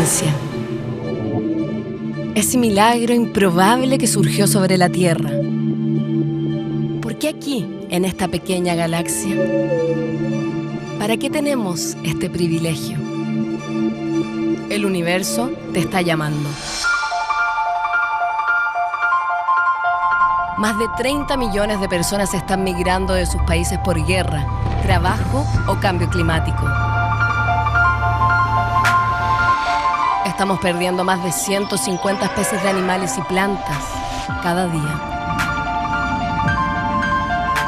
ciencia. Ese milagro improbable que surgió sobre la Tierra. ¿Por qué aquí, en esta pequeña galaxia? ¿Para qué tenemos este privilegio? El universo te está llamando. Más de 30 millones de personas están migrando de sus países por guerra, trabajo o cambio climático. Estamos perdiendo más de 150 especies de animales y plantas cada día.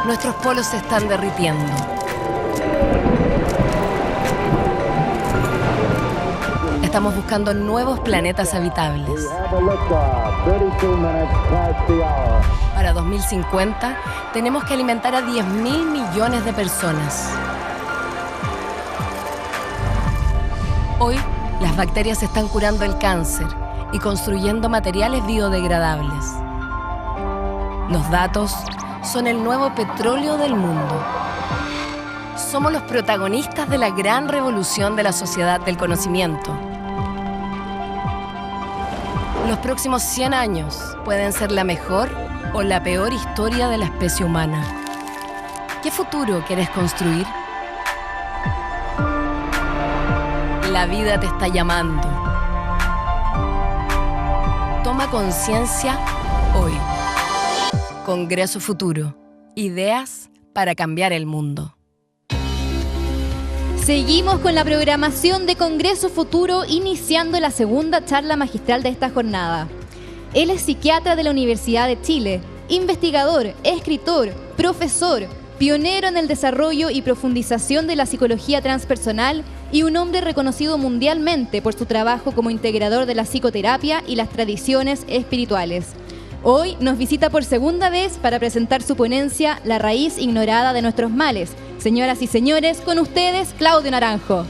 Nuestros polos se están derritiendo. Estamos buscando nuevos planetas habitables. Para 2050, tenemos que alimentar a 10.000 millones de personas. Hoy, las bacterias están curando el cáncer y construyendo materiales biodegradables. Los datos son el nuevo petróleo del mundo. Somos los protagonistas de la gran revolución de la sociedad del conocimiento. Los próximos 100 años pueden ser la mejor o la peor historia de la especie humana. ¿Qué futuro quieres construir? La vida te está llamando. Toma conciencia hoy. Congreso Futuro. Ideas para cambiar el mundo. Seguimos con la programación de Congreso Futuro, iniciando la segunda charla magistral de esta jornada. Él es psiquiatra de la Universidad de Chile, investigador, escritor, profesor, pionero en el desarrollo y profundización de la psicología transpersonal y un hombre reconocido mundialmente por su trabajo como integrador de la psicoterapia y las tradiciones espirituales. Hoy nos visita por segunda vez para presentar su ponencia La raíz ignorada de nuestros males. Señoras y señores, con ustedes, Claudio Naranjo.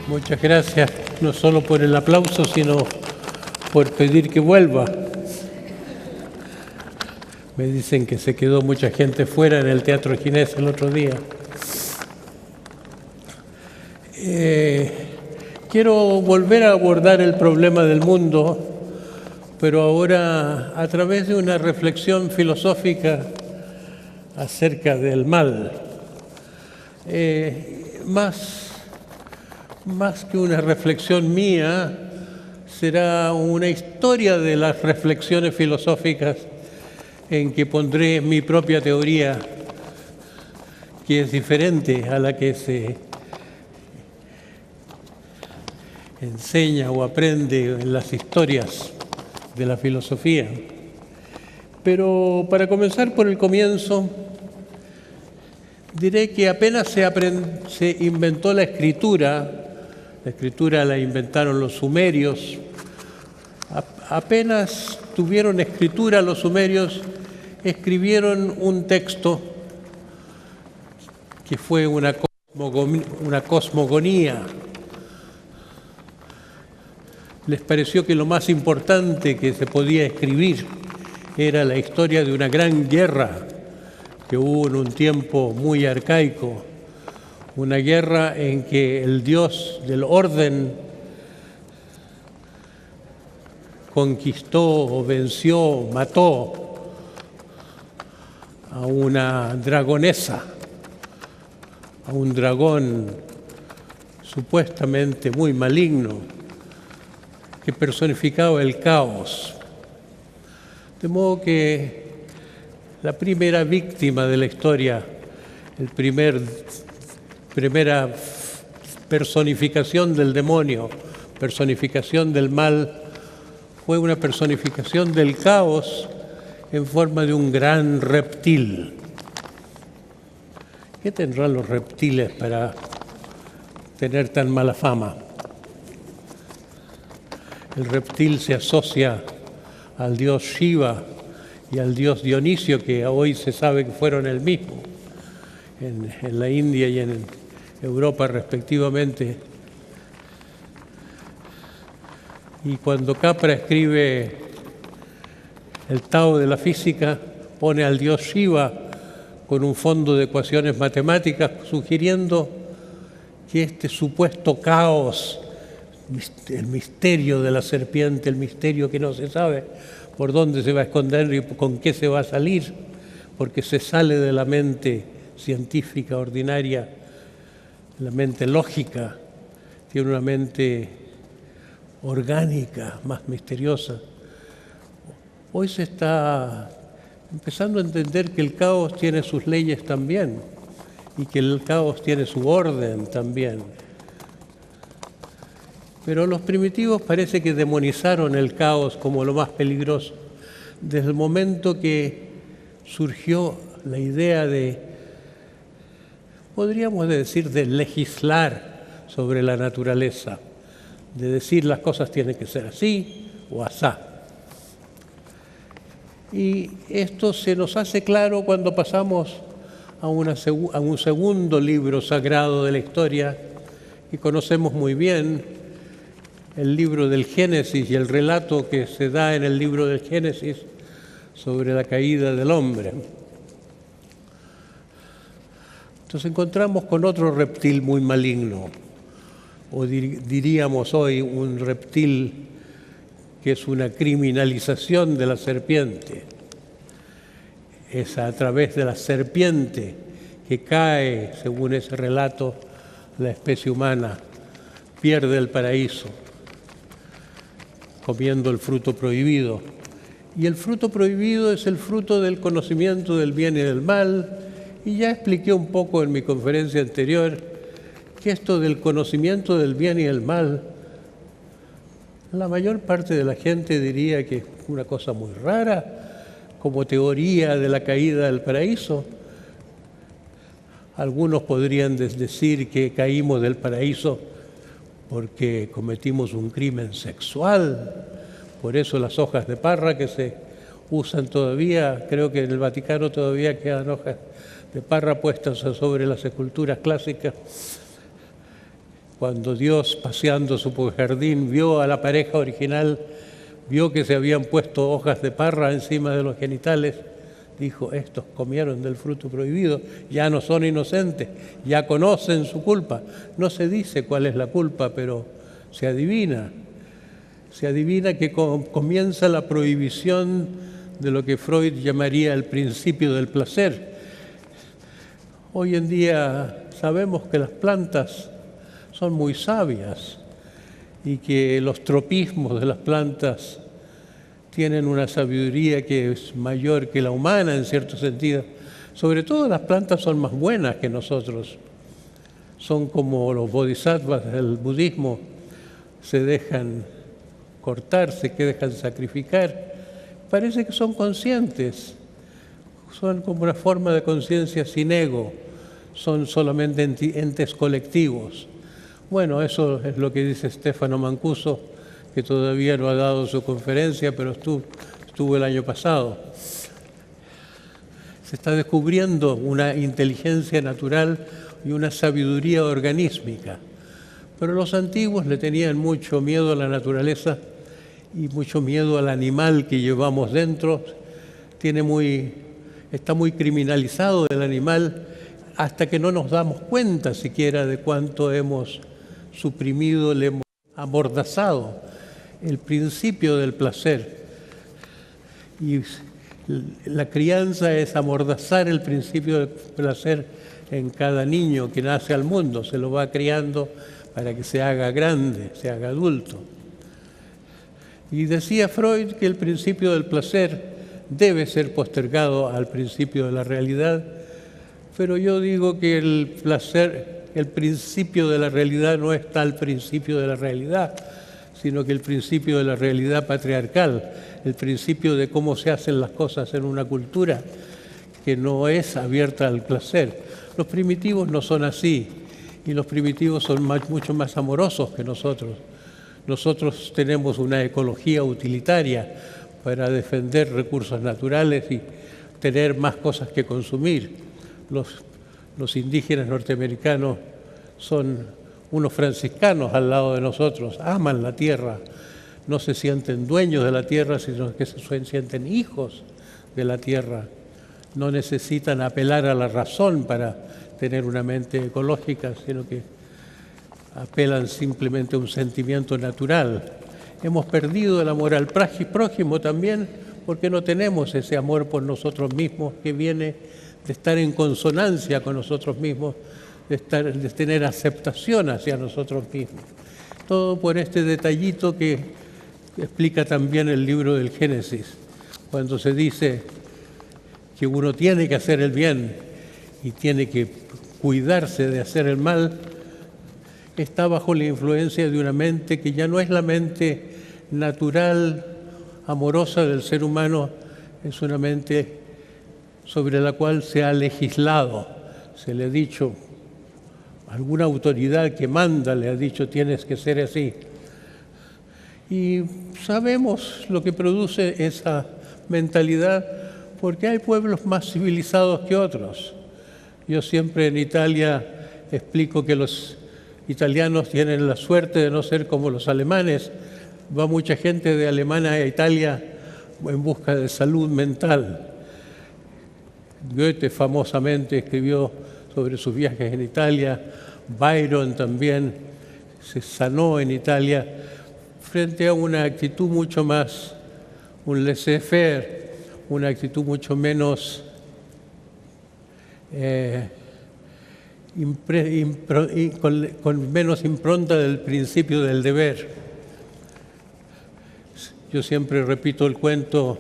Muchas gracias, no solo por el aplauso, sino por pedir que vuelva. Me dicen que se quedó mucha gente fuera en el Teatro Ginés el otro día. Quiero volver a abordar el problema del mundo, pero ahora a través de una reflexión filosófica acerca del mal. Más que una reflexión mía, será una historia de las reflexiones filosóficas en que pondré mi propia teoría, que es diferente a la que se enseña o aprende en las historias de la filosofía. Pero para comenzar por el comienzo, diré que apenas se inventó la escritura la inventaron los sumerios. Apenas tuvieron escritura los sumerios, escribieron un texto que fue una cosmogonía. Les pareció que lo más importante que se podía escribir era la historia de una gran guerra que hubo en un tiempo muy arcaico, una guerra en que el dios del orden conquistó, venció, mató a una dragonesa, a un dragón supuestamente muy maligno que personificaba el caos. De modo que la primera víctima de la historia, primera personificación del demonio, personificación del mal, fue una personificación del caos en forma de un gran reptil. ¿Qué tendrán los reptiles para tener tan mala fama? El reptil se asocia al dios Shiva y al dios Dionisio, que hoy se sabe que fueron el mismo, en la India y en Europa respectivamente. Y cuando Capra escribe el Tao de la física, pone al dios Shiva con un fondo de ecuaciones matemáticas, sugiriendo que este supuesto caos, el misterio de la serpiente, el misterio que no se sabe por dónde se va a esconder y con qué se va a salir, porque se sale de la mente científica ordinaria, la mente lógica, tiene una mente orgánica, más misteriosa. Hoy se está empezando a entender que el caos tiene sus leyes también y que el caos tiene su orden también. Pero los primitivos parece que demonizaron el caos como lo más peligroso. Desde el momento que surgió la idea de, podríamos decir, de legislar sobre la naturaleza, de decir las cosas tienen que ser así o asá. Y esto se nos hace claro cuando pasamos a un segundo libro sagrado de la historia que conocemos muy bien, el libro del Génesis y el relato que se da en el libro del Génesis sobre la caída del hombre. Nos encontramos con otro reptil muy maligno, o diríamos hoy un reptil que es una criminalización de la serpiente. Es a través de la serpiente que cae, según ese relato, la especie humana, pierde el paraíso, comiendo el fruto prohibido. Y el fruto prohibido es el fruto del conocimiento del bien y del mal. Y ya expliqué un poco en mi conferencia anterior que esto del conocimiento del bien y el mal, la mayor parte de la gente diría que es una cosa muy rara, como teoría de la caída del paraíso. Algunos podrían decir que caímos del paraíso porque cometimos un crimen sexual. Por eso las hojas de parra que se usan todavía, creo que en el Vaticano todavía quedan hojas de parra puestas sobre las esculturas clásicas. Cuando Dios, paseando su jardín, vio a la pareja original, vio que se habían puesto hojas de parra encima de los genitales, dijo, estos comieron del fruto prohibido, ya no son inocentes, ya conocen su culpa. No se dice cuál es la culpa, pero se adivina. Se adivina que comienza la prohibición de lo que Freud llamaría el principio del placer. Hoy en día sabemos que las plantas son muy sabias y que los tropismos de las plantas tienen una sabiduría que es mayor que la humana en cierto sentido. Sobre todo las plantas son más buenas que nosotros. Son como los bodhisattvas del budismo, se dejan cortar, se dejan sacrificar. Parece que son conscientes, son como una forma de conciencia sin ego, son solamente entes colectivos. Bueno, eso es lo que dice Stefano Mancuso, que todavía no ha dado su conferencia, pero estuvo el año pasado. Se está descubriendo una inteligencia natural y una sabiduría organísmica. Pero los antiguos le tenían mucho miedo a la naturaleza y mucho miedo al animal que llevamos dentro. Está muy criminalizado el animal hasta que no nos damos cuenta siquiera de cuánto hemos suprimido, le hemos amordazado el principio del placer. Y la crianza es amordazar el principio del placer en cada niño que nace al mundo. Se lo va criando para que se haga grande, se haga adulto. Y decía Freud que el principio del placer debe ser postergado al principio de la realidad, pero yo digo que el placer, el principio de la realidad no está al principio de la realidad, sino que el principio de la realidad patriarcal, el principio de cómo se hacen las cosas en una cultura que no es abierta al placer. Los primitivos no son así, y los primitivos son mucho más amorosos que nosotros. Nosotros tenemos una ecología utilitaria para defender recursos naturales y tener más cosas que consumir. Los indígenas norteamericanos son unos franciscanos al lado de nosotros, aman la tierra, no se sienten dueños de la tierra, sino que se sienten hijos de la tierra. No necesitan apelar a la razón para tener una mente ecológica, sino que apelan simplemente a un sentimiento natural. Hemos perdido el amor al prójimo también porque no tenemos ese amor por nosotros mismos que viene de estar en consonancia con nosotros mismos, de tener aceptación hacia nosotros mismos. Todo por este detallito que explica también el libro del Génesis, cuando se dice que uno tiene que hacer el bien y tiene que cuidarse de hacer el mal, está bajo la influencia de una mente que ya no es la mente natural, amorosa del ser humano, es una mente sobre la cual se ha legislado, se le ha dicho, alguna autoridad que manda le ha dicho tienes que ser así. Y sabemos lo que produce esa mentalidad porque hay pueblos más civilizados que otros. Yo siempre en Italia explico que los italianos tienen la suerte de no ser como los alemanes. Va mucha gente de Alemania a Italia en busca de salud mental. Goethe famosamente escribió sobre sus viajes en Italia. Byron también se sanó en Italia frente a una actitud mucho más, un laissez-faire, una actitud mucho menos con menos impronta del principio del deber. Yo siempre repito el cuento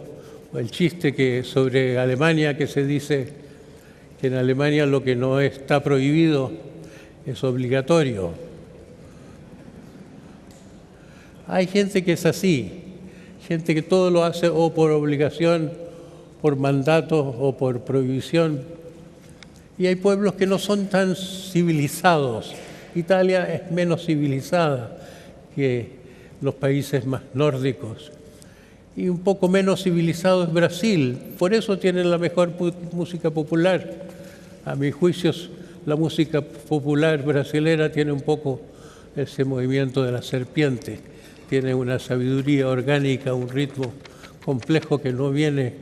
o el chiste que sobre Alemania, que se dice que en Alemania lo que no está prohibido es obligatorio. Hay gente que es así, gente que todo lo hace o por obligación, por mandato o por prohibición. Y hay pueblos que no son tan civilizados. Italia es menos civilizada que los países más nórdicos. Y un poco menos civilizado es Brasil. Por eso tienen la mejor música popular. A mi juicio, la música popular brasilera tiene un poco ese movimiento de la serpiente. Tiene una sabiduría orgánica, un ritmo complejo que no viene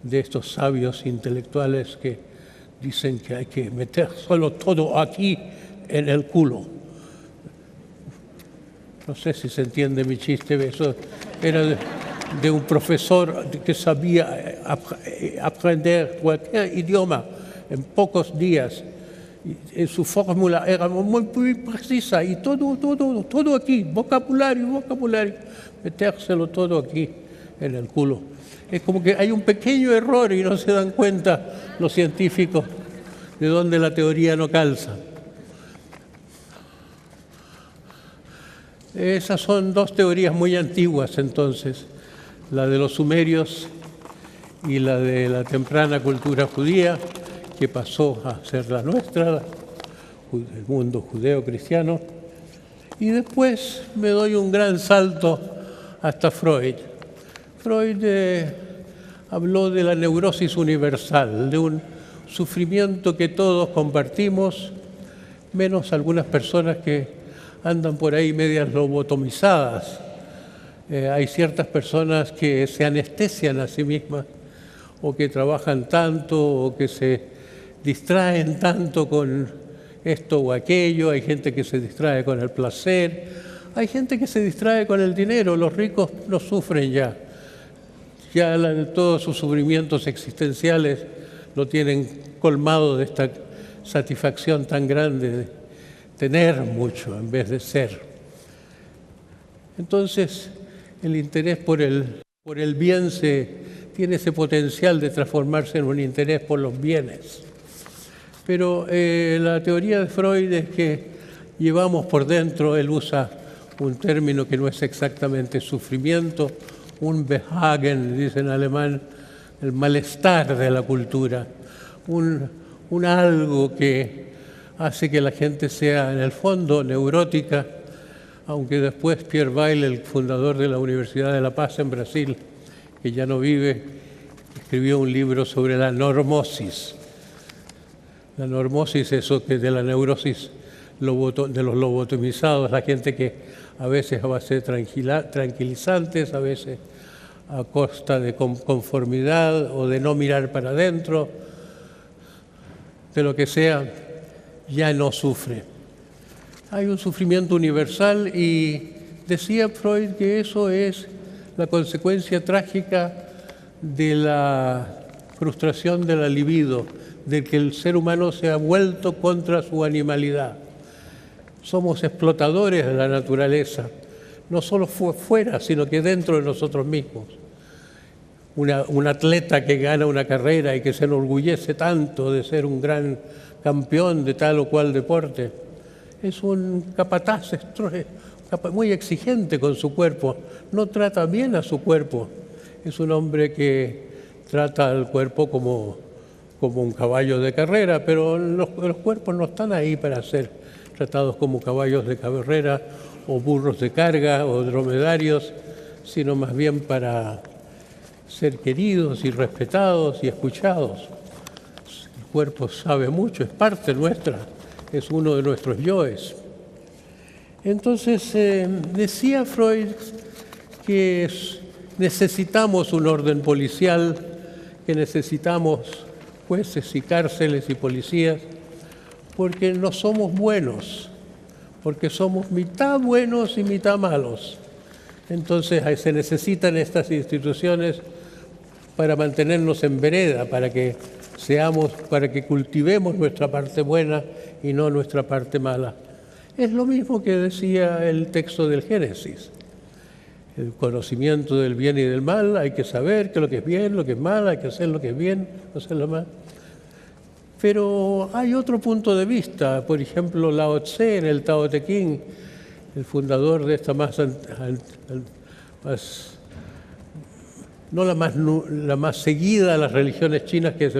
de estos sabios intelectuales que dicen que hay que metérselo todo aquí en el culo. No sé si se entiende mi chiste, eso era de un profesor que sabía aprender cualquier idioma en pocos días. Su fórmula era muy precisa y todo aquí, vocabulario, metérselo todo aquí en el culo. Es como que hay un pequeño error y no se dan cuenta los científicos de dónde la teoría no calza. Esas son dos teorías muy antiguas entonces, la de los sumerios y la de la temprana cultura judía, que pasó a ser la nuestra, el mundo judeo-cristiano. Y después me doy un gran salto hasta Freud. Freud habló de la neurosis universal, de un sufrimiento que todos compartimos, menos algunas personas que andan por ahí medias lobotomizadas. Hay ciertas personas que se anestesian a sí mismas o que trabajan tanto o que se distraen tanto con esto o aquello. Hay gente que se distrae con el placer, hay gente que se distrae con el dinero. Los ricos no sufren ya todos sus sufrimientos existenciales lo tienen colmado de esta satisfacción tan grande de tener mucho en vez de ser. Entonces, el interés por el bien tiene ese potencial de transformarse en un interés por los bienes. Pero la teoría de Freud es que llevamos por dentro, él usa un término que no es exactamente sufrimiento, un Behagen, dice en alemán, el malestar de la cultura, un algo que hace que la gente sea en el fondo neurótica, aunque después Pierre Weil, el fundador de la Universidad de La Paz en Brasil, que ya no vive, escribió un libro sobre la normosis. La normosis, eso que de la neurosis de los lobotomizados, la gente que a veces a base de tranquilizantes, a veces a costa de conformidad o de no mirar para adentro, de lo que sea, ya no sufre. Hay un sufrimiento universal y decía Freud que eso es la consecuencia trágica de la frustración de la libido, de que el ser humano se ha vuelto contra su animalidad. Somos explotadores de la naturaleza, no solo fuera, sino que dentro de nosotros mismos. Un atleta que gana una carrera y que se enorgullece tanto de ser un gran campeón de tal o cual deporte, es un capataz muy exigente con su cuerpo, no trata bien a su cuerpo. Es un hombre que trata al cuerpo como un caballo de carrera, pero los cuerpos no están ahí para ser tratados como caballos de carrera o burros de carga o dromedarios, sino más bien para ser queridos y respetados y escuchados. El cuerpo sabe mucho, es parte nuestra, es uno de nuestros yoes. Entonces, decía Freud que necesitamos un orden policial, que necesitamos jueces y cárceles y policías, porque no somos buenos, porque somos mitad buenos y mitad malos. Entonces se necesitan estas instituciones para mantenernos en vereda, para que cultivemos nuestra parte buena y no nuestra parte mala. Es lo mismo que decía el texto del Génesis. El conocimiento del bien y del mal, hay que saber que lo que es bien, lo que es mal, hay que hacer lo que es bien, no hacer lo mal. Pero hay otro punto de vista, por ejemplo, Lao Tse en el Tao Te Ching, el fundador de esta la más seguida de las religiones chinas, que es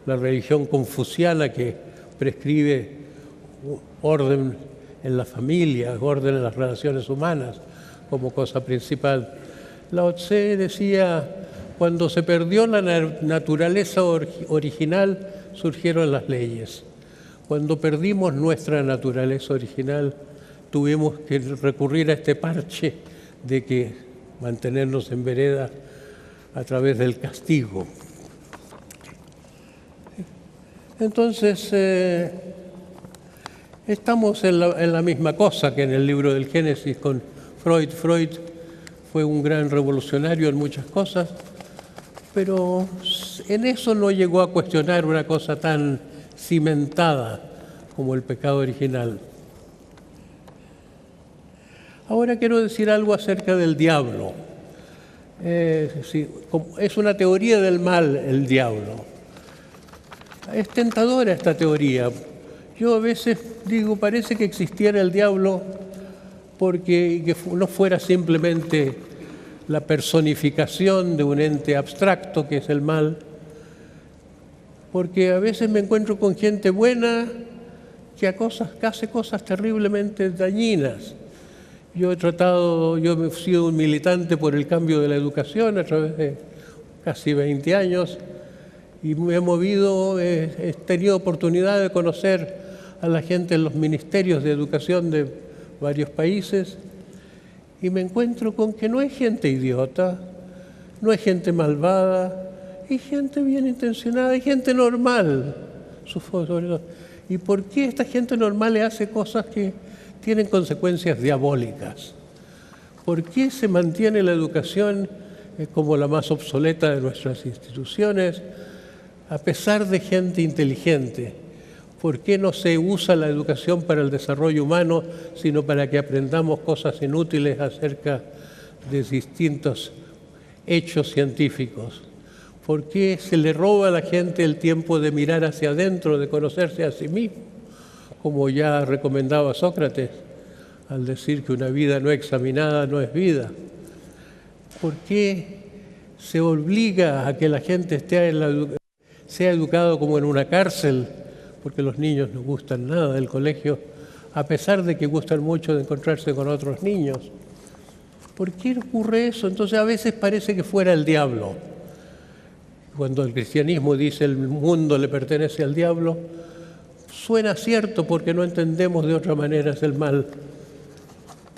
la religión confuciana que prescribe orden en la familia, orden en las relaciones humanas como cosa principal. Lao Tse decía, cuando se perdió la naturaleza original, surgieron las leyes. Cuando perdimos nuestra naturaleza original, tuvimos que recurrir a este parche de que mantenernos en vereda a través del castigo. Entonces, estamos en la misma cosa que en el libro del Génesis con Freud. Freud fue un gran revolucionario en muchas cosas, pero en eso no llegó a cuestionar una cosa tan cimentada como el pecado original. Ahora quiero decir algo acerca del diablo. Es una teoría del mal, el diablo. Es tentadora esta teoría. Yo a veces digo, parece que existiera el diablo porque que no fuera simplemente la personificación de un ente abstracto que es el mal, porque a veces me encuentro con gente buena que hace cosas terriblemente dañinas. Yo he sido un militante por el cambio de la educación a través de casi 20 años y me he movido, he tenido oportunidad de conocer a la gente en los ministerios de educación de varios países y me encuentro con que no hay gente idiota, no hay gente malvada, hay gente bien intencionada, hay gente normal. ¿Y por qué esta gente normal le hace cosas que tienen consecuencias diabólicas? ¿Por qué se mantiene la educación como la más obsoleta de nuestras instituciones a pesar de gente inteligente? ¿Por qué no se usa la educación para el desarrollo humano, sino para que aprendamos cosas inútiles acerca de distintos hechos científicos? ¿Por qué se le roba a la gente el tiempo de mirar hacia adentro, de conocerse a sí mismo, como ya recomendaba Sócrates, al decir que una vida no examinada no es vida? ¿Por qué se obliga a que la gente sea educado como en una cárcel? Porque los niños no gustan nada del colegio, a pesar de que gustan mucho de encontrarse con otros niños. ¿Por qué ocurre eso? Entonces a veces parece que fuera el diablo. Cuando el cristianismo dice el mundo le pertenece al diablo, suena cierto porque no entendemos de otra manera es el mal.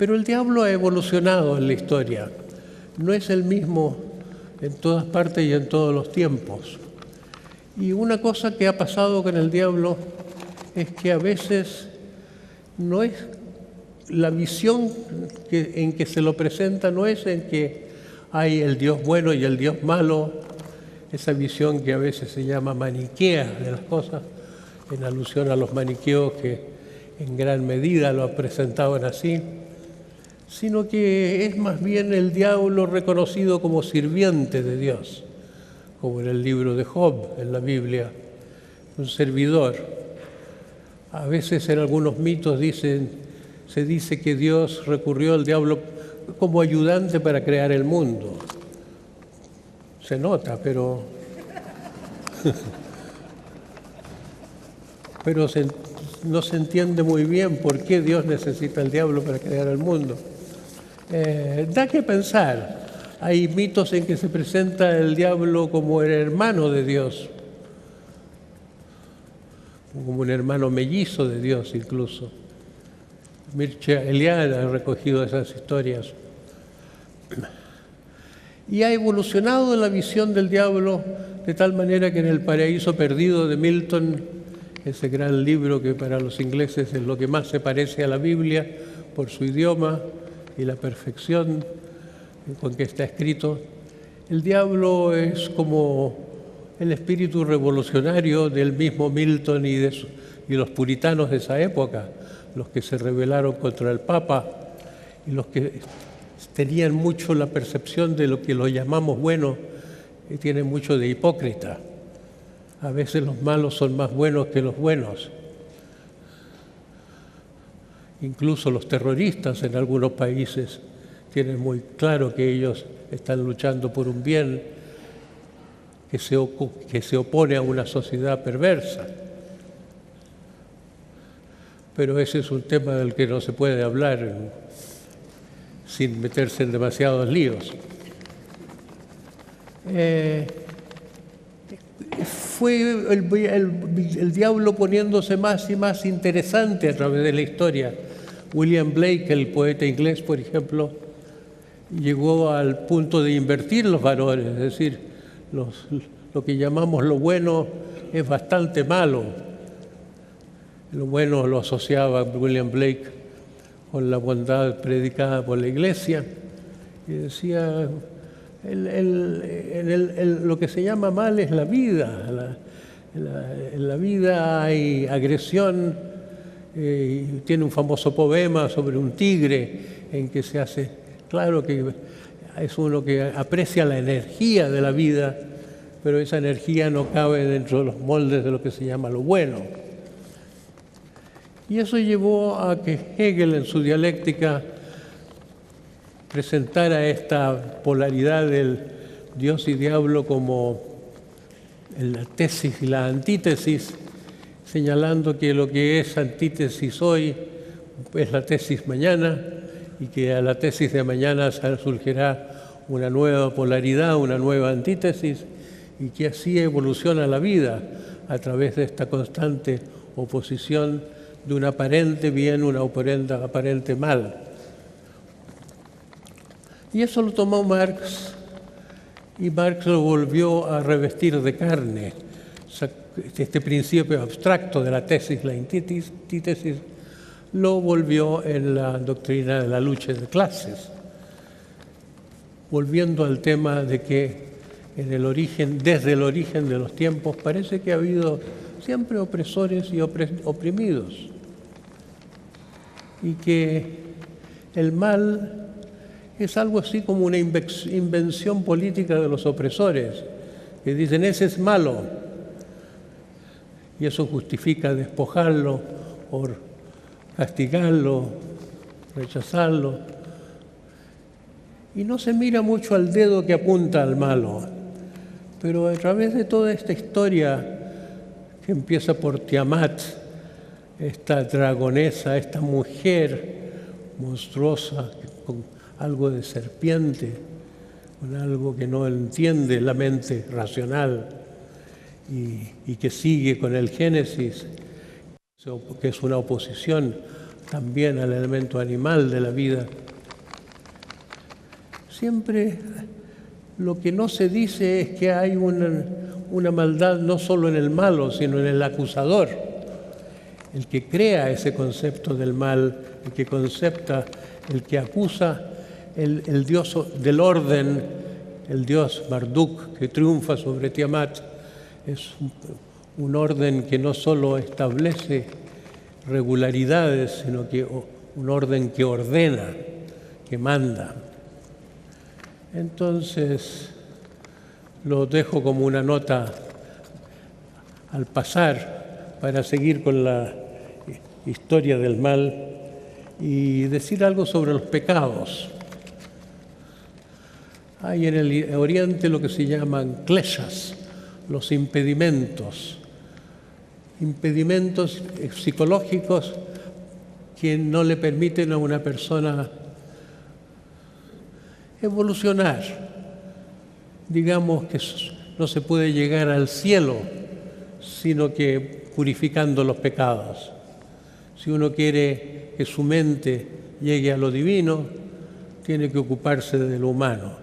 Pero el diablo ha evolucionado en la historia. No es el mismo en todas partes y en todos los tiempos. Y una cosa que ha pasado con el diablo es que a veces no es la visión en que se lo presenta, no es en que hay el Dios bueno y el Dios malo, esa visión que a veces se llama maniquea de las cosas, en alusión a los maniqueos que en gran medida lo presentaban así, sino que es más bien el diablo reconocido como sirviente de Dios, como en el libro de Job, en la Biblia, un servidor. A veces en algunos mitos se dice que Dios recurrió al diablo como ayudante para crear el mundo. Se nota, pero no se entiende muy bien por qué Dios necesita al diablo para crear el mundo. Da que pensar. Hay mitos en que se presenta el diablo como el hermano de Dios, como un hermano mellizo de Dios incluso. Mircea Eliade ha recogido esas historias. Y ha evolucionado la visión del diablo de tal manera que en El paraíso perdido de Milton, ese gran libro que para los ingleses es lo que más se parece a la Biblia por su idioma y la perfección con que está escrito, el diablo es como el espíritu revolucionario del mismo Milton y los puritanos de esa época, los que se rebelaron contra el Papa y los que tenían mucho la percepción de lo que lo llamamos bueno, y tienen mucho de hipócrita. A veces los malos son más buenos que los buenos. Incluso los terroristas en algunos países tienen muy claro que ellos están luchando por un bien que se opone a una sociedad perversa. Pero ese es un tema del que no se puede hablar sin meterse en demasiados líos. Fue el diablo poniéndose más y más interesante a través de la historia. William Blake, el poeta inglés, por ejemplo, llegó al punto de invertir los valores, es decir, lo que llamamos lo bueno es bastante malo. Lo bueno lo asociaba William Blake con la bondad predicada por la Iglesia y decía, lo que se llama mal es la vida. En la vida hay agresión. Tiene un famoso poema sobre un tigre en que se hace claro que es uno que aprecia la energía de la vida, pero esa energía no cabe dentro de los moldes de lo que se llama lo bueno. Y eso llevó a que Hegel en su dialéctica presentara esta polaridad del Dios y diablo como la tesis y la antítesis, señalando que lo que es antítesis hoy es la tesis mañana y que a la tesis de mañana surgirá una nueva polaridad, una nueva antítesis, y que así evoluciona la vida a través de esta constante oposición de un aparente bien, una aparente mal. Y eso lo tomó Marx, y Marx lo volvió a revestir de carne. Este principio abstracto de la tesis, la antítesis, lo volvió en la doctrina de la lucha de clases, volviendo al tema de que desde el origen de los tiempos, parece que ha habido siempre opresores y oprimidos, y que el mal es algo así como una invención política de los opresores, que dicen ese es malo, y eso justifica despojarlo o castigarlo, rechazarlo, y no se mira mucho al dedo que apunta al malo. Pero a través de toda esta historia que empieza por Tiamat, esta dragonesa, esta mujer monstruosa con algo de serpiente, con algo que no entiende la mente racional y que sigue con el Génesis, que es una oposición también al elemento animal de la vida. Siempre lo que no se dice es que hay una maldad no solo en el malo, sino en el acusador, el que crea ese concepto del mal, el que acusa, el dios del orden, el dios Marduk, que triunfa sobre Tiamat. Es un orden que no solo establece regularidades, sino que un orden que ordena, que manda. Entonces, lo dejo como una nota al pasar para seguir con la historia del mal y decir algo sobre los pecados. Hay en el Oriente lo que se llaman kleshas, los impedimentos psicológicos que no le permiten a una persona evolucionar. Digamos que no se puede llegar al cielo sino que purificando los pecados. Si uno quiere que su mente llegue a lo divino, tiene que ocuparse de lo humano.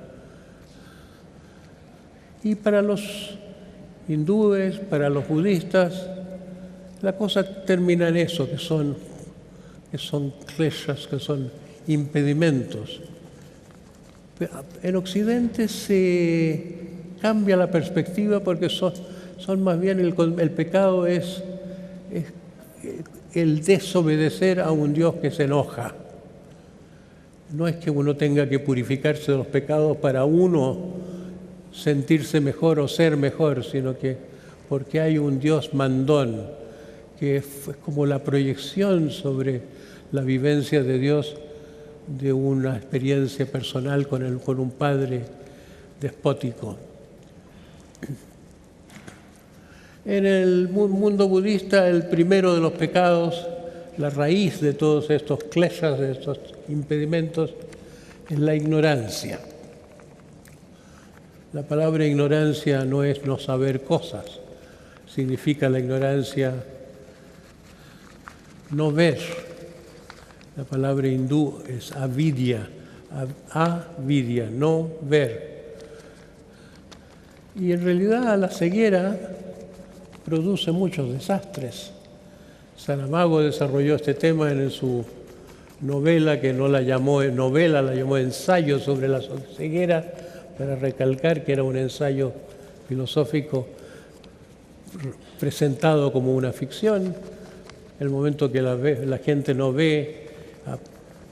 Y para los hindúes, para los budistas, la cosa termina en eso, que son kleshas, que son impedimentos. En Occidente se cambia la perspectiva porque son más bien el pecado es el desobedecer a un Dios que se enoja. No es que uno tenga que purificarse de los pecados para uno sentirse mejor o ser mejor, sino que porque hay un Dios mandón, que es como la proyección sobre la vivencia de Dios de una experiencia personal con un padre despótico. En el mundo budista, el primero de los pecados, la raíz de todos estos kleshas, de estos impedimentos, es la ignorancia. La palabra ignorancia no es no saber cosas, significa la ignorancia no ver. La palabra hindú es avidya, avidya, no ver. Y en realidad la ceguera produce muchos desastres. Saramago desarrolló este tema en su novela, que no la llamó novela, la llamó Ensayo sobre la ceguera, para recalcar que era un ensayo filosófico presentado como una ficción. El momento que la gente no ve,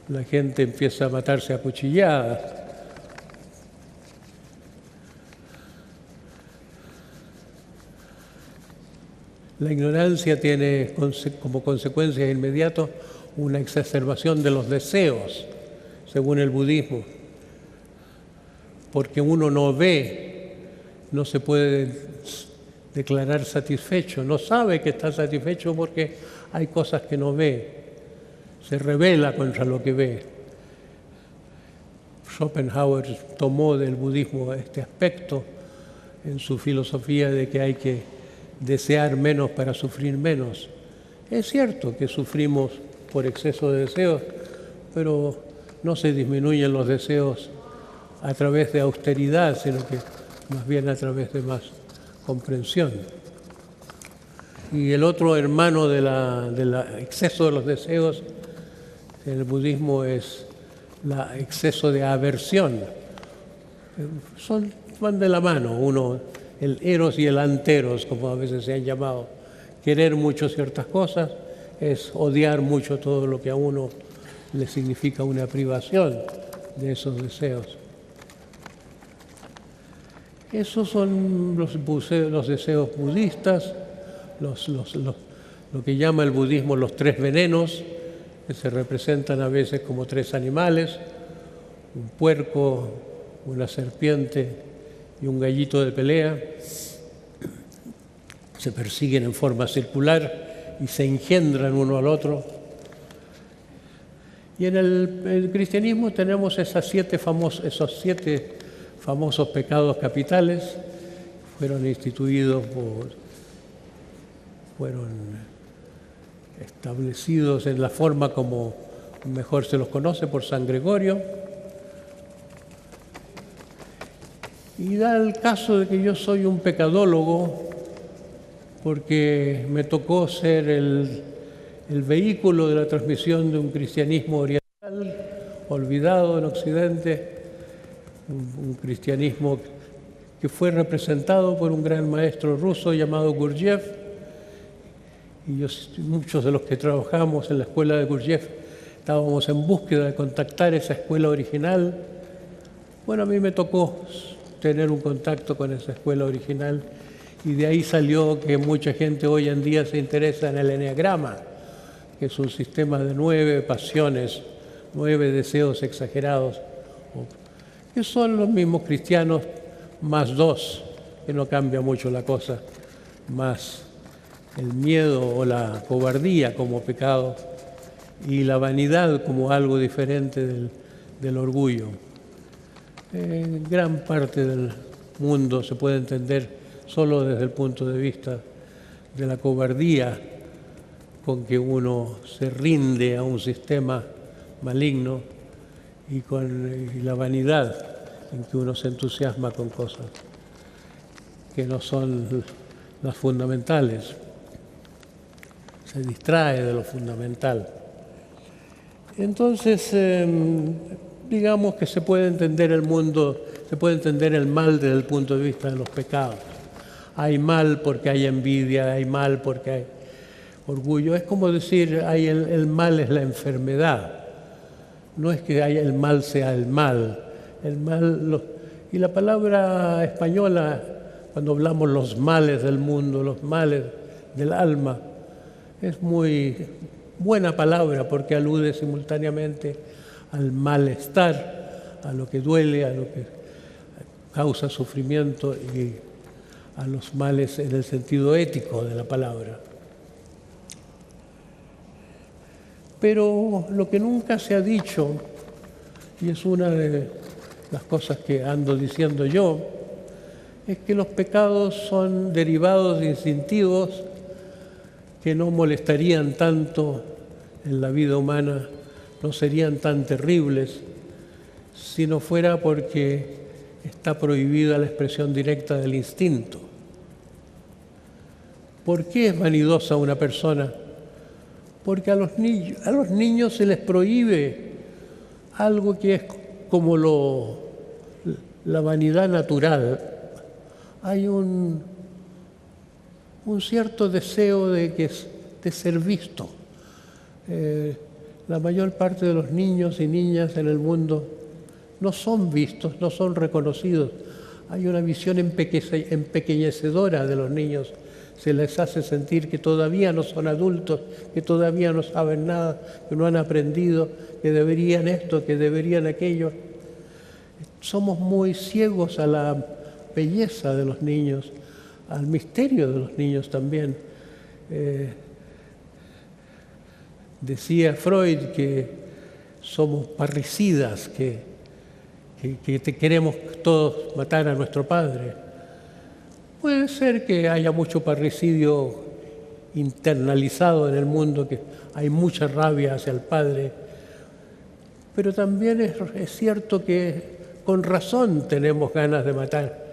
la gente empieza a matarse a cuchilladas. La ignorancia tiene como consecuencia inmediata una exacerbación de los deseos, según el budismo. Porque uno no ve, no se puede declarar satisfecho, no sabe que está satisfecho porque hay cosas que no ve, se rebela contra lo que ve. Schopenhauer tomó del budismo este aspecto en su filosofía de que hay que desear menos para sufrir menos. Es cierto que sufrimos por exceso de deseos, pero no se disminuyen los deseos a través de austeridad, sino que más bien a través de más comprensión. Y el otro hermano del exceso de los deseos en el budismo es el exceso de aversión. Van de la mano, el eros y el anteros, como a veces se han llamado. Querer mucho ciertas cosas es odiar mucho todo lo que a uno le significa una privación de esos deseos. Esos son los deseos budistas, lo que llama el budismo los tres venenos, que se representan a veces como tres animales, un puerco, una serpiente y un gallito de pelea. Se persiguen en forma circular y se engendran uno al otro. Y en el cristianismo tenemos esos siete famosos pecados capitales. Fueron instituidos, fueron establecidos en la forma como mejor se los conoce por San Gregorio. Y da el caso de que yo soy un pecadólogo porque me tocó ser el vehículo de la transmisión de un cristianismo oriental olvidado en Occidente, un cristianismo que fue representado por un gran maestro ruso llamado Gurdjieff. Y muchos de los que trabajamos en la escuela de Gurdjieff estábamos en búsqueda de contactar esa escuela original. Bueno, a mí me tocó tener un contacto con esa escuela original y de ahí salió que mucha gente hoy en día se interesa en el eneagrama, que es un sistema de 9 pasiones, 9 deseos exagerados, que son los mismos cristianos más 2, que no cambia mucho la cosa, más el miedo o la cobardía como pecado y la vanidad como algo diferente del orgullo. Gran parte del mundo se puede entender solo desde el punto de vista de la cobardía con que uno se rinde a un sistema maligno y la vanidad en que uno se entusiasma con cosas que no son las fundamentales. Se distrae de lo fundamental. Entonces, digamos que se puede entender el mundo, se puede entender el mal desde el punto de vista de los pecados. Hay mal porque hay envidia, hay mal porque hay orgullo. Es como decir, el mal es la enfermedad. No es que el mal sea el mal. Y la palabra española, cuando hablamos los males del mundo, los males del alma, es muy buena palabra porque alude simultáneamente al malestar, a lo que duele, a lo que causa sufrimiento y a los males en el sentido ético de la palabra. Pero lo que nunca se ha dicho, y es una de las cosas que ando diciendo yo, es que los pecados son derivados instintivos que no molestarían tanto en la vida humana, no serían tan terribles, si no fuera porque está prohibida la expresión directa del instinto. ¿Por qué es vanidosa una persona? Porque a los niños se les prohíbe algo que es como la vanidad natural. Hay un cierto deseo de ser visto. La mayor parte de los niños y niñas en el mundo no son vistos, no son reconocidos. Hay una visión empequeñecedora de los niños. Se les hace sentir que todavía no son adultos, que todavía no saben nada, que no han aprendido, que deberían esto, que deberían aquello. Somos muy ciegos a la belleza de los niños, al misterio de los niños también. Decía Freud que somos parricidas, que queremos todos matar a nuestro padre. Puede ser que haya mucho parricidio internalizado en el mundo, que hay mucha rabia hacia el padre, pero también es cierto que con razón tenemos ganas de matar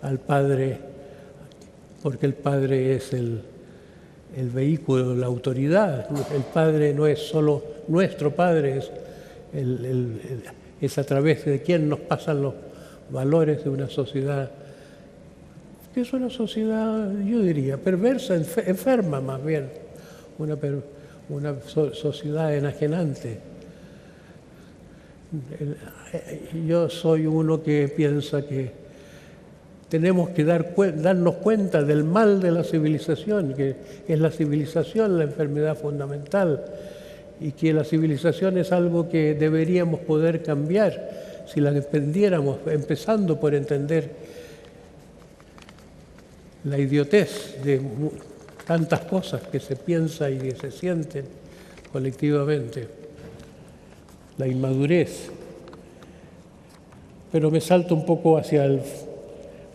al padre, porque el padre es el vehículo, la autoridad. El padre no es solo nuestro padre, es a través de quien nos pasan los valores de una sociedad, que es una sociedad, yo diría, perversa, enferma más bien, una sociedad enajenante. Yo soy uno que piensa que tenemos que darnos cuenta del mal de la civilización, que es la civilización la enfermedad fundamental, y que la civilización es algo que deberíamos poder cambiar si la entendiéramos, empezando por entender la idiotez de tantas cosas que se piensan y que se sienten colectivamente, la inmadurez. Pero me salto un poco hacia el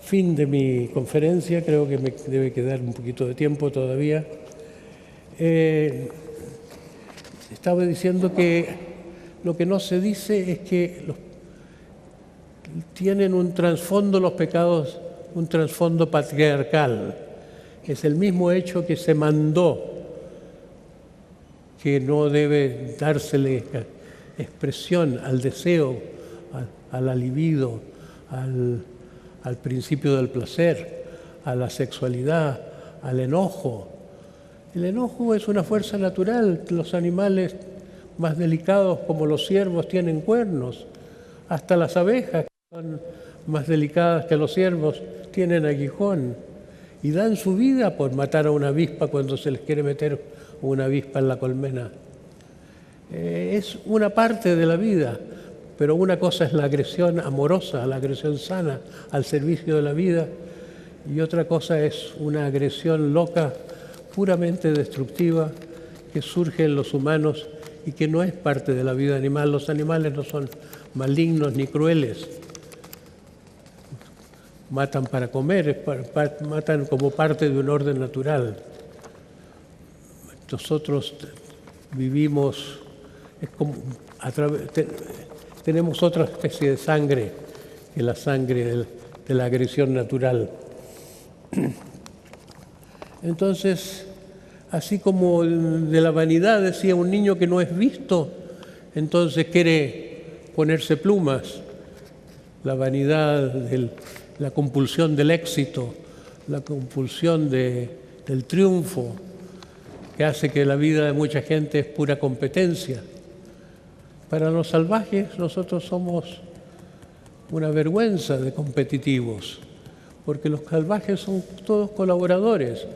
fin de mi conferencia, creo que me debe quedar un poquito de tiempo todavía. Estaba diciendo que lo que no se dice es que tienen un trasfondo los pecados, un trasfondo patriarcal. Es el mismo hecho que se mandó, que no debe dársele expresión al deseo, a la libido, al principio del placer, a la sexualidad, al enojo. El enojo es una fuerza natural. Los animales más delicados, como los ciervos, tienen cuernos. Hasta las abejas, que son más delicadas que los ciervos, tienen aguijón. Y dan su vida por matar a una avispa cuando se les quiere meter una avispa en la colmena. Es una parte de la vida, pero una cosa es la agresión amorosa, la agresión sana al servicio de la vida, y otra cosa es una agresión loca, puramente destructiva, que surge en los humanos y que no es parte de la vida animal. Los animales no son malignos ni crueles. Matan para comer, matan como parte de un orden natural. Nosotros vivimos, tenemos otra especie de sangre que la sangre de la agresión natural. Entonces, así como de la vanidad decía un niño que no es visto, entonces quiere ponerse plumas. La vanidad, la compulsión del éxito, la compulsión del triunfo, que hace que la vida de mucha gente es pura competencia. Para los salvajes nosotros somos una vergüenza de competitivos, porque los salvajes son todos colaboradores.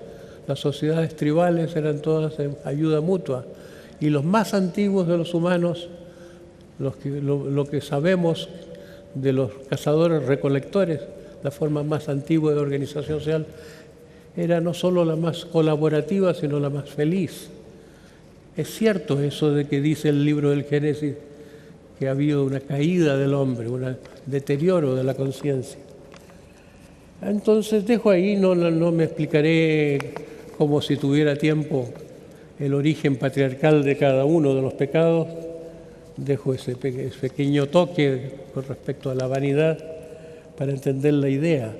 Las sociedades tribales eran todas en ayuda mutua, y los más antiguos de los humanos, lo que sabemos de los cazadores recolectores, la forma más antigua de organización social, era no solo la más colaborativa, sino la más feliz. Es cierto eso de que dice el libro del Génesis, que ha habido una caída del hombre, un deterioro de la conciencia. Entonces dejo ahí, no me explicaré como si tuviera tiempo el origen patriarcal de cada uno de los pecados. Dejo ese pequeño toque con respecto a la vanidad para entender la idea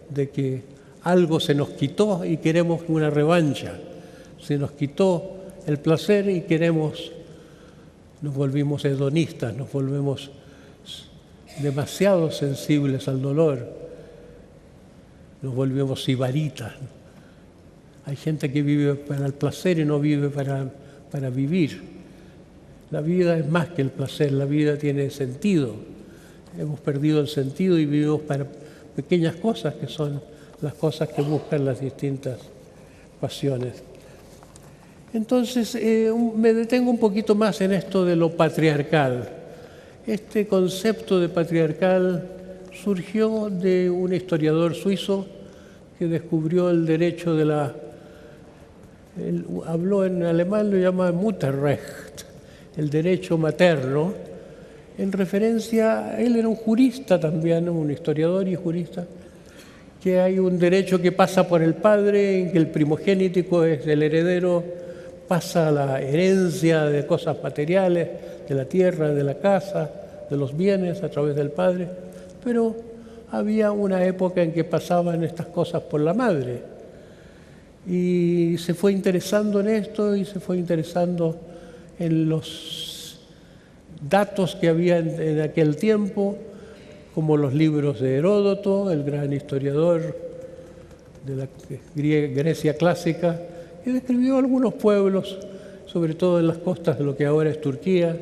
de que algo se nos quitó y queremos una revancha. Se nos quitó el placer y nos volvimos hedonistas, nos volvemos demasiado sensibles al dolor, nos volvemos sibaritas. Hay gente que vive para el placer y no vive para vivir. La vida es más que el placer, la vida tiene sentido. Hemos perdido el sentido y vivimos para pequeñas cosas que son las cosas que buscan las distintas pasiones. Entonces, me detengo un poquito más en esto de lo patriarcal. Este concepto de patriarcal surgió de un historiador suizo que descubrió el derecho de habló en alemán, lo llama Mutterrecht, el derecho materno, en referencia, él era un jurista también, un historiador y jurista, que hay un derecho que pasa por el padre, en que el primogénito es el heredero, pasa la herencia de cosas materiales, de la tierra, de la casa, de los bienes a través del padre, pero había una época en que pasaban estas cosas por la madre. Y se fue interesando en esto y se fue interesando en los datos que había en aquel tiempo, como los libros de Heródoto, el gran historiador de la Grecia clásica, que describió algunos pueblos, sobre todo en las costas de lo que ahora es Turquía,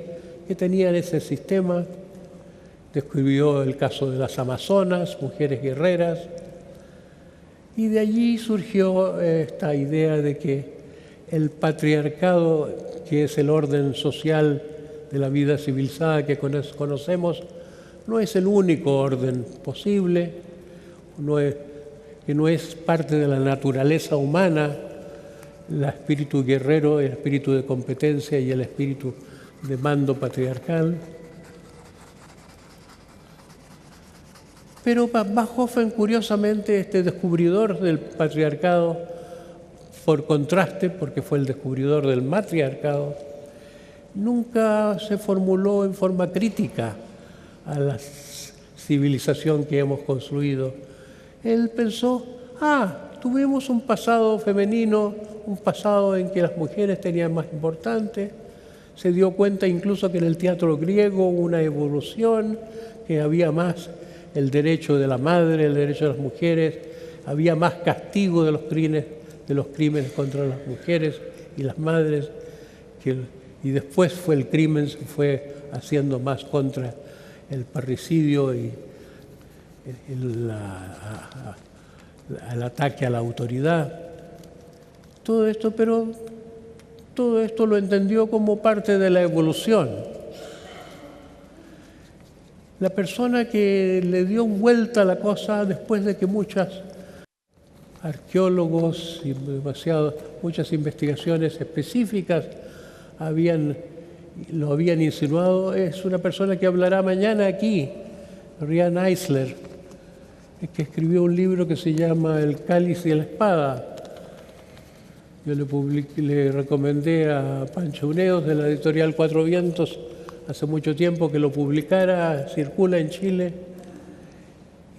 que tenían ese sistema. Describió el caso de las amazonas, mujeres guerreras, y de allí surgió esta idea de que el patriarcado, que es el orden social de la vida civilizada que conocemos, no es el único orden posible, que no es parte de la naturaleza humana, el espíritu guerrero, el espíritu de competencia y el espíritu de mando patriarcal. Pero Bachofen, curiosamente, este descubridor del patriarcado, por contraste, porque fue el descubridor del matriarcado, nunca se formuló en forma crítica a la civilización que hemos construido. Él pensó, tuvimos un pasado femenino, un pasado en que las mujeres tenían más importante. Se dio cuenta incluso que en el teatro griego hubo una evolución, que había más el derecho de la madre, el derecho de las mujeres, había más castigo de los crímenes contra las mujeres y las madres, y después el crimen se fue haciendo más contra el parricidio y el ataque a la autoridad. Todo esto, pero todo esto lo entendió como parte de la evolución. La persona que le dio vuelta a la cosa después de que muchos arqueólogos y muchas investigaciones específicas lo habían insinuado, es una persona que hablará mañana aquí, Rian Eisler, que escribió un libro que se llama El cáliz y la espada. Yo le recomendé a Pancho Uneos de la editorial Cuatro Vientos hace mucho tiempo que lo publicara, circula en Chile.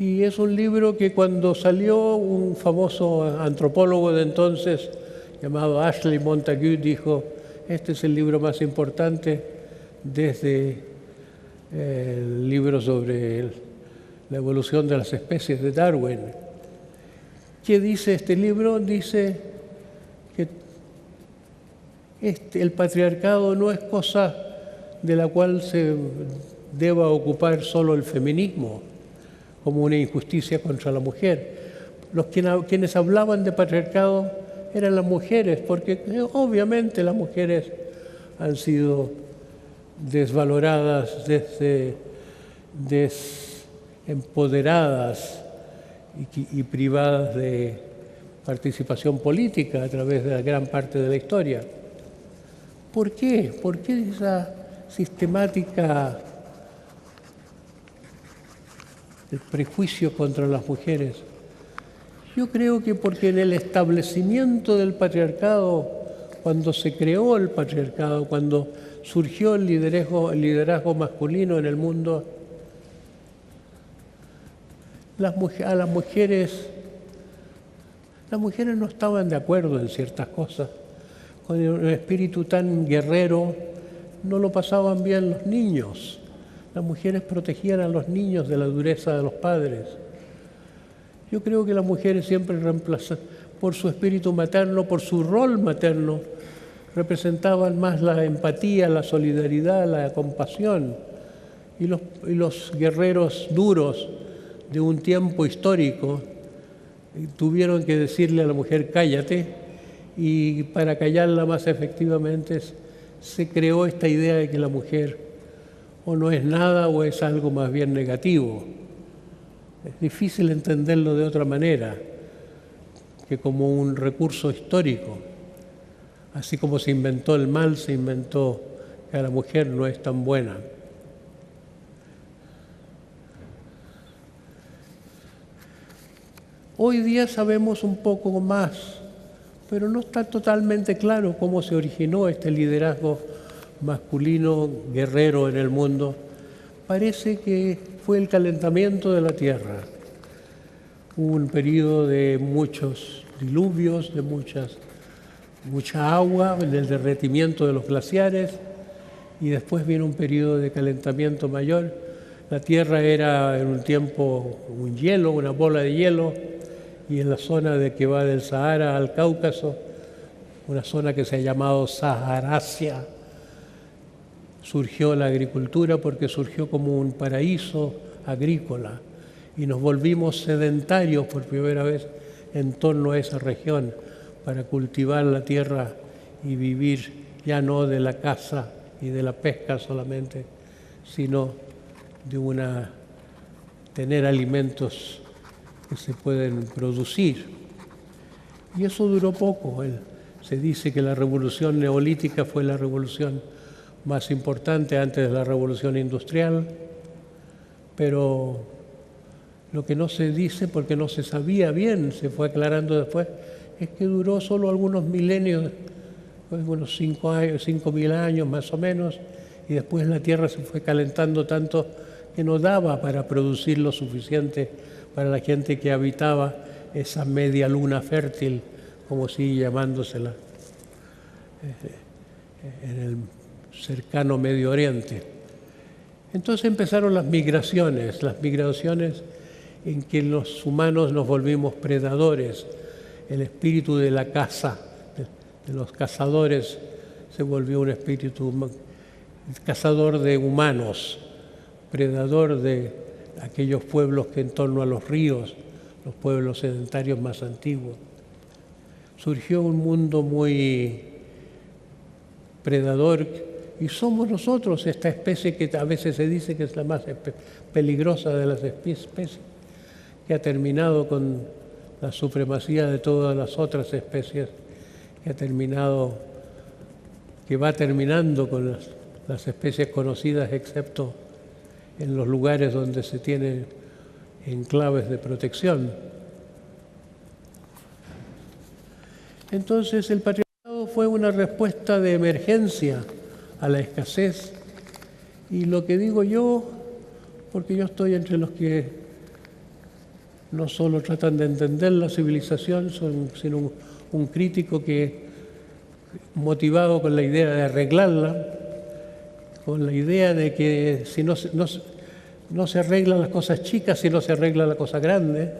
Y es un libro que cuando salió, un famoso antropólogo de entonces llamado Ashley Montagu dijo: este es el libro más importante desde el libro sobre la evolución de las especies de Darwin. ¿Qué dice este libro? Dice que el patriarcado no es cosa de la cual se deba ocupar solo el feminismo como una injusticia contra la mujer. Quienes hablaban de patriarcado eran las mujeres, porque obviamente las mujeres han sido desvaloradas, empoderadas y privadas de participación política a través de la gran parte de la historia. ¿Por qué? ¿Por qué esa sistemática el prejuicio contra las mujeres? Yo creo que porque en el establecimiento del patriarcado, cuando se creó el patriarcado, cuando surgió el liderazgo masculino en el mundo, las mujeres no estaban de acuerdo en ciertas cosas. Con el espíritu tan guerrero no lo pasaban bien los niños. Las mujeres protegían a los niños de la dureza de los padres. Yo creo que las mujeres siempre por su espíritu materno, por su rol materno, representaban más la empatía, la solidaridad, la compasión. Y los guerreros duros de un tiempo histórico tuvieron que decirle a la mujer: cállate, y para callarla más efectivamente se creó esta idea de que la mujer o no es nada o es algo más bien negativo. Es difícil entenderlo de otra manera que como un recurso histórico. Así como se inventó el mal, se inventó que la mujer no es tan buena. Hoy día sabemos un poco más, pero no está totalmente claro cómo se originó este liderazgo masculino guerrero en el mundo. Parece que fue el calentamiento de la Tierra. Hubo un periodo de muchos diluvios, de mucha agua, del derretimiento de los glaciares, y después vino un periodo de calentamiento mayor. La Tierra era en un tiempo un hielo, una bola de hielo, y en la zona que va del Sahara al Cáucaso, una zona que se ha llamado Saharasia, surgió la agricultura porque surgió como un paraíso agrícola y nos volvimos sedentarios por primera vez en torno a esa región para cultivar la tierra y vivir ya no de la caza y de la pesca solamente, sino de tener alimentos que se pueden producir. Y eso duró poco. Se dice que la revolución neolítica fue la revolución más importante antes de la revolución industrial, pero lo que no se dice, porque no se sabía bien, se fue aclarando después, es que duró solo algunos milenios, pues unos 5.000 años más o menos, y después la Tierra se fue calentando tanto que no daba para producir lo suficiente para la gente que habitaba esa media luna fértil, como sigue llamándosela, en el cercano Medio Oriente. Entonces empezaron las migraciones en que los humanos nos volvimos predadores. El espíritu de la caza, de los cazadores, se volvió un espíritu cazador de humanos, predador de aquellos pueblos que en torno a los ríos, los pueblos sedentarios más antiguos. Surgió un mundo muy predador y somos nosotros esta especie que a veces se dice que es la más peligrosa de las especies, que ha terminado con la supremacía de todas las otras especies, que va terminando con las especies conocidas, excepto en los lugares donde se tienen enclaves de protección. Entonces el patriarcado fue una respuesta de emergencia a la escasez, y lo que digo yo, porque yo estoy entre los que no solo tratan de entender la civilización, sino un crítico que, motivado con la idea de arreglarla, con la idea de que si no se arreglan las cosas chicas, si no se arregla la cosa grande,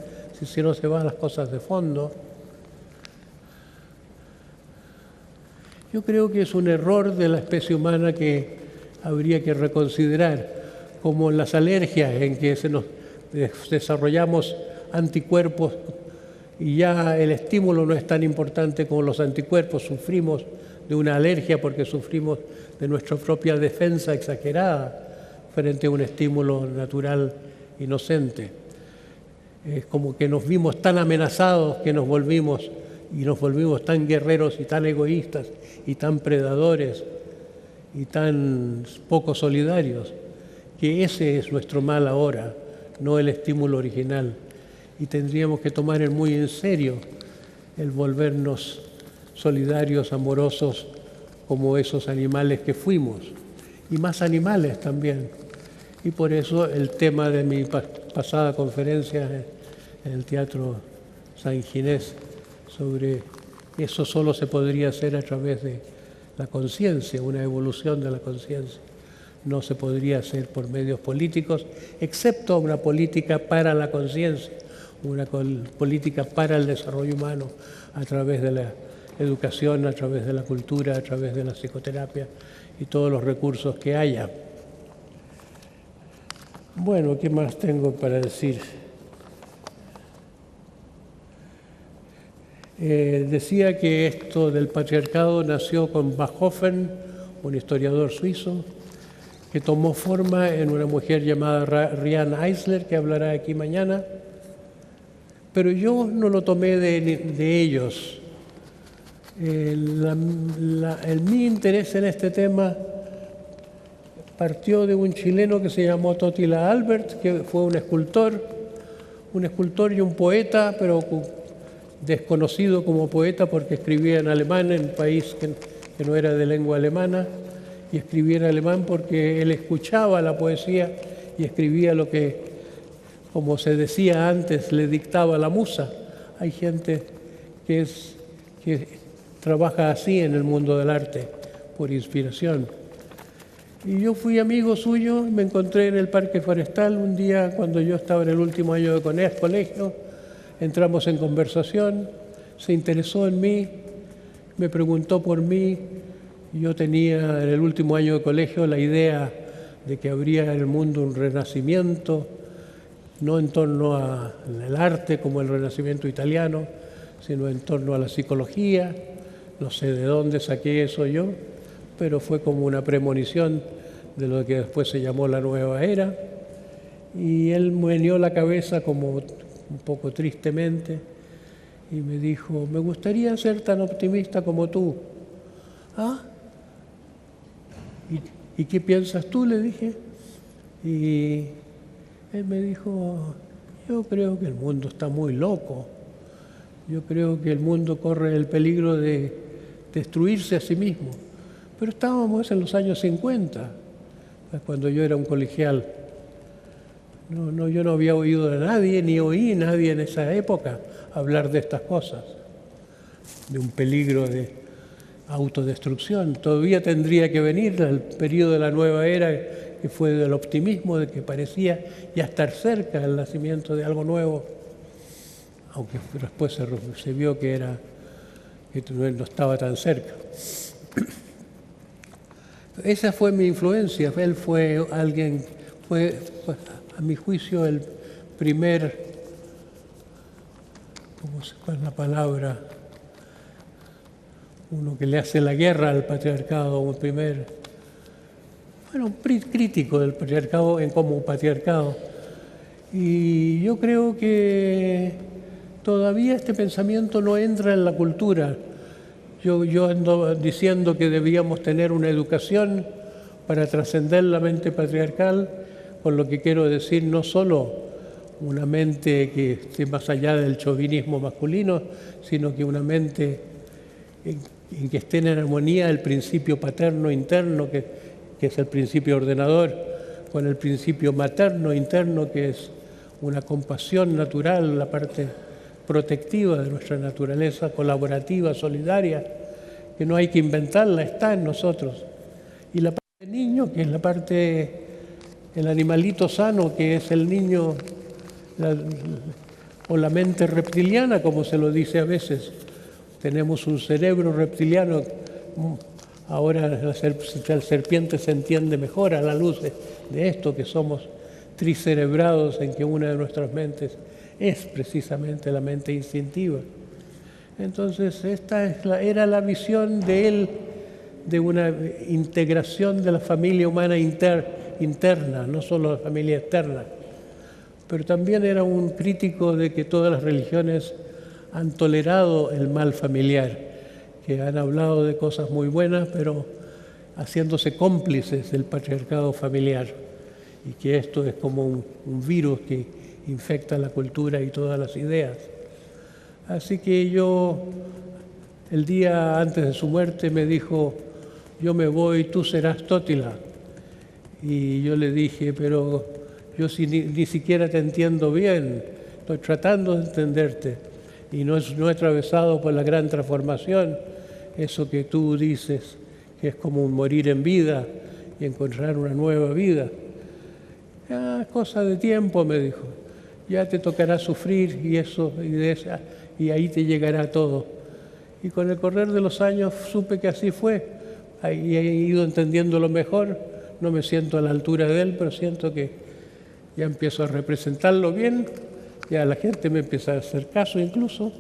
si no se van las cosas de fondo. Yo creo que es un error de la especie humana que habría que reconsiderar, como las alergias, en que desarrollamos anticuerpos y ya el estímulo no es tan importante como los anticuerpos. Sufrimos de una alergia porque sufrimos de nuestra propia defensa exagerada frente a un estímulo natural inocente. Es como que nos vimos tan amenazados que nos volvimos tan guerreros y tan egoístas y tan predadores y tan poco solidarios, que ese es nuestro mal ahora, no el estímulo original. Y tendríamos que tomar muy en serio el volvernos solidarios, amorosos, como esos animales que fuimos, y más animales también. Y por eso el tema de mi pasada conferencia en el Teatro San Ginés sobre eso solo se podría hacer a través de la conciencia, una evolución de la conciencia. No se podría hacer por medios políticos, excepto una política para la conciencia, una política para el desarrollo humano, a través de la educación, a través de la cultura, a través de la psicoterapia y todos los recursos que haya. Bueno, ¿qué más tengo para decir? Decía que esto del patriarcado nació con Bachofen, un historiador suizo, que tomó forma en una mujer llamada Riane Eisler, que hablará aquí mañana, pero yo no lo tomé de ellos. Mi interés en este tema partió de un chileno que se llamó Totila Albert, que fue un escultor y un poeta, pero desconocido como poeta porque escribía en alemán, en un país que no era de lengua alemana, y escribía en alemán porque él escuchaba la poesía y escribía lo que, como se decía antes, le dictaba la musa. Hay gente que trabaja así en el mundo del arte, por inspiración. Y yo fui amigo suyo, me encontré en el Parque Forestal un día cuando yo estaba en el último año de colegio. Entramos en conversación, se interesó en mí, me preguntó por mí. Yo tenía en el último año de colegio la idea de que habría en el mundo un renacimiento, no en torno al arte como el renacimiento italiano, sino en torno a la psicología. No sé de dónde saqué eso yo, pero fue como una premonición de lo que después se llamó la nueva era. Y él meneó la cabeza como un poco tristemente y me dijo: me gustaría ser tan optimista como tú. ¿Ah? ¿Y qué piensas tú?, le dije. Y él me dijo: yo creo que el mundo está muy loco. Yo creo que el mundo corre el peligro de destruirse a sí mismo. Pero estábamos en los años 50, cuando yo era un colegial. Yo no había oído de nadie, ni oí a nadie en esa época hablar de estas cosas, de un peligro de autodestrucción. Todavía tendría que venir el periodo de la nueva era, que fue del optimismo, de que parecía ya estar cerca del nacimiento de algo nuevo, aunque después se vio que no estaba tan cerca. Esa fue mi influencia. Él fue a mi juicio el primer, ¿cuál es la palabra? Uno que le hace la guerra al patriarcado, un crítico del patriarcado como patriarcado. Y yo creo que todavía este pensamiento no entra en la cultura. Yo ando diciendo que debíamos tener una educación para trascender la mente patriarcal, con lo que quiero decir no solo una mente que esté más allá del chauvinismo masculino, sino que una mente en que esté en armonía el principio paterno interno, que es el principio ordenador, con el principio materno interno, que es una compasión natural, la parte protectiva de nuestra naturaleza, colaborativa, solidaria, que no hay que inventarla, está en nosotros. Y la parte del niño, que es la parte, el animalito sano, que es el niño, o la mente reptiliana, como se lo dice a veces. Tenemos un cerebro reptiliano. Ahora la serpiente se entiende mejor a la luz de esto, que somos tricerebrados, en que una de nuestras mentes es precisamente la mente instintiva. Entonces, esta era la visión de él, de una integración de la familia humana interna, no solo la familia externa. Pero también era un crítico de que todas las religiones han tolerado el mal familiar, que han hablado de cosas muy buenas, pero haciéndose cómplices del patriarcado familiar, y que esto es como un virus que infecta la cultura y todas las ideas. Así que el día antes de su muerte me dijo: yo me voy, tú serás Totila. Y yo le dije: pero yo ni siquiera te entiendo bien, estoy tratando de entenderte, y no he atravesado por la gran transformación, eso que tú dices, que es como un morir en vida y encontrar una nueva vida. Cosa de tiempo, me dijo, ya te tocará sufrir y ahí te llegará todo. Y con el correr de los años supe que así fue, y he ido entendiéndolo mejor. No me siento a la altura de él, pero siento que ya empiezo a representarlo bien, ya la gente me empieza a hacer caso incluso,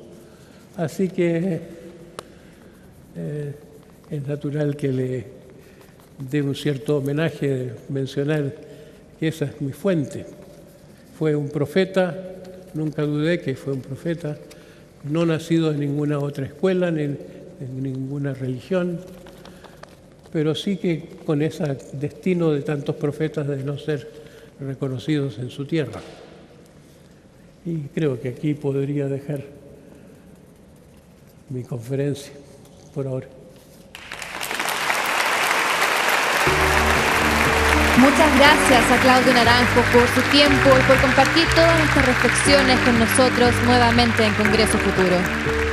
así que es natural que le dé un cierto homenaje de mencionar que esa es mi fuente. Fue un profeta, nunca dudé que fue un profeta, no nacido en ninguna otra escuela, ni en ninguna religión, pero sí que con ese destino de tantos profetas de no ser reconocidos en su tierra. Y creo que aquí podría dejar mi conferencia por ahora. Muchas gracias a Claudio Naranjo por su tiempo y por compartir todas estas reflexiones con nosotros nuevamente en Congreso Futuro.